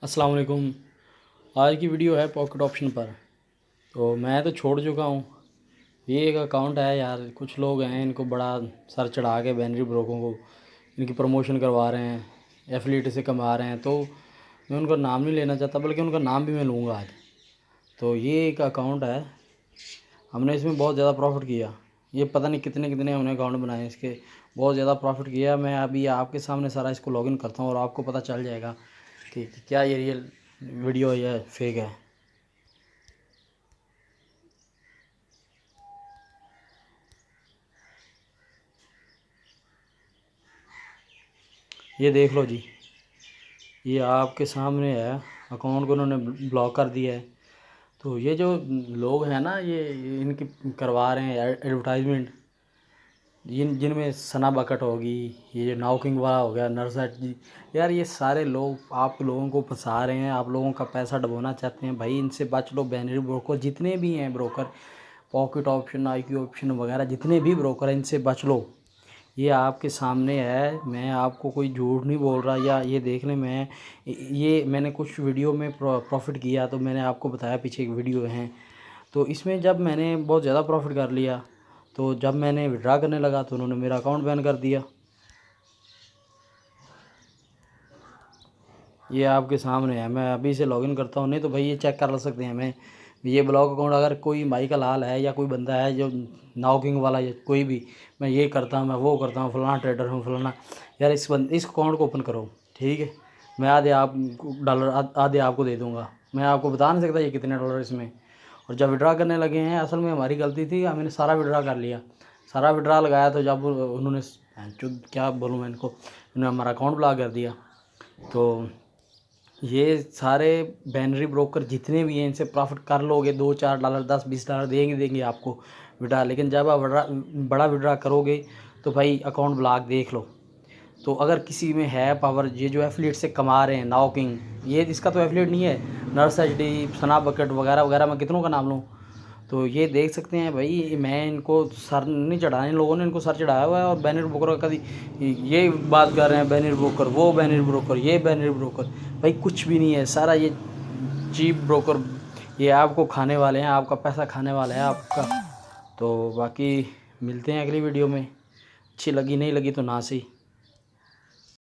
अस्सलाम वालेकुम। आज की वीडियो है पॉकेट ऑप्शन पर। तो मैं तो छोड़ चुका हूँ। ये एक अकाउंट है यार, कुछ लोग हैं इनको बड़ा सर चढ़ा के बैनरी ब्रोकों को इनकी प्रमोशन करवा रहे हैं, एफिलिएट से कमा रहे हैं। तो मैं उनका नाम नहीं लेना चाहता, बल्कि उनका नाम भी मैं लूँगा आज। तो ये एक अकाउंट है, हमने इसमें बहुत ज़्यादा प्रॉफिट किया। ये पता नहीं कितने कितने हमने अकाउंट बनाए इसके, बहुत ज़्यादा प्रॉफिट किया। मैं अभी आपके सामने सारा इसको लॉगिन करता हूँ और आपको पता चल जाएगा कि क्या ये रियल वीडियो है या फेक है। ये देख लो जी, ये आपके सामने है। अकाउंट को उन्होंने ब्लॉक कर दिया है। तो ये जो लोग हैं ना, ये इनकी करवा रहे हैं एडवर्टाइजमेंट, जिनमें सना बकट होगी, ये नाउकिंग वाला हो गया, नरसट जी। यार ये सारे लोग आप लोगों को फंसा रहे हैं, आप लोगों का पैसा डुबोना चाहते हैं। भाई इनसे बच लो। बैनरी ब्रोकर जितने भी हैं broker, pocket option, IQ option वगैरह जितने भी ब्रोकर हैं, इनसे बच लो। ये आपके सामने है, मैं आपको कोई झूठ नहीं बोल रहा। या ये देख लें, ये मैंने कुछ वीडियो में प्रॉफिट किया, तो मैंने आपको बताया पीछे एक वीडियो है। तो इसमें जब मैंने बहुत ज़्यादा प्रॉफिट कर लिया, तो जब मैंने विड्रा करने लगा तो उन्होंने मेरा अकाउंट बैन कर दिया। ये आपके सामने है, मैं अभी से लॉगिन करता हूँ। नहीं तो भाई ये चेक कर सकते हैं मैं, ये ब्लॉक अकाउंट अगर कोई भाई का लाल है या कोई बंदा है जो नाउकिंग वाला या कोई भी, मैं ये करता हूँ, मैं वो करता हूँ, फलाना ट्रेडर हूँ, फलाना। यार इस अकाउंट को ओपन करो, ठीक है। मैं आधे आप डॉलर आधे आपको दे दूँगा। मैं आपको बता नहीं सकता ये कितने डॉलर इसमें। और जब विड्रा करने लगे हैं, असल में हमारी गलती थी, मैंने सारा विड्रा कर लिया, सारा विड्रा लगाया। तो जब उन्होंने क्या बोलूँ मैं इनको, उन्होंने हमारा अकाउंट ब्लॉक कर दिया। तो ये सारे बैनरी ब्रोकर जितने भी हैं, इनसे प्रॉफिट कर लोगे। $2-4, $10-20 देंगे आपको विड्रा। लेकिन जब आप बड़ा विड्रा करोगे तो भाई अकाउंट ब्लॉक देख लो। तो अगर किसी में है पावर, ये जो एफिलिएट से कमा रहे हैं, नाउकिंग, ये इसका तो एफिलिएट नहीं है, नर्स HD, सना बकेट वगैरह वगैरह, मैं कितनों का नाम लूँ। तो ये देख सकते हैं भाई, मैं इनको सर नहीं चढ़ाने, लोगों ने इनको सर चढ़ाया हुआ है। और बैनर ब्रोकर का कभी ये बात कर रहे हैं, बैनर ब्रोकर, वो बैनर ब्रोकर, ये बैनर ब्रोकर। भाई कुछ भी नहीं है, सारा ये चीप ब्रोकर, ये आपको खाने वाले हैं, आपका पैसा खाने वाला है आपका। तो बाकी मिलते हैं अगली वीडियो में। अच्छी लगी नहीं लगी तो ना सही।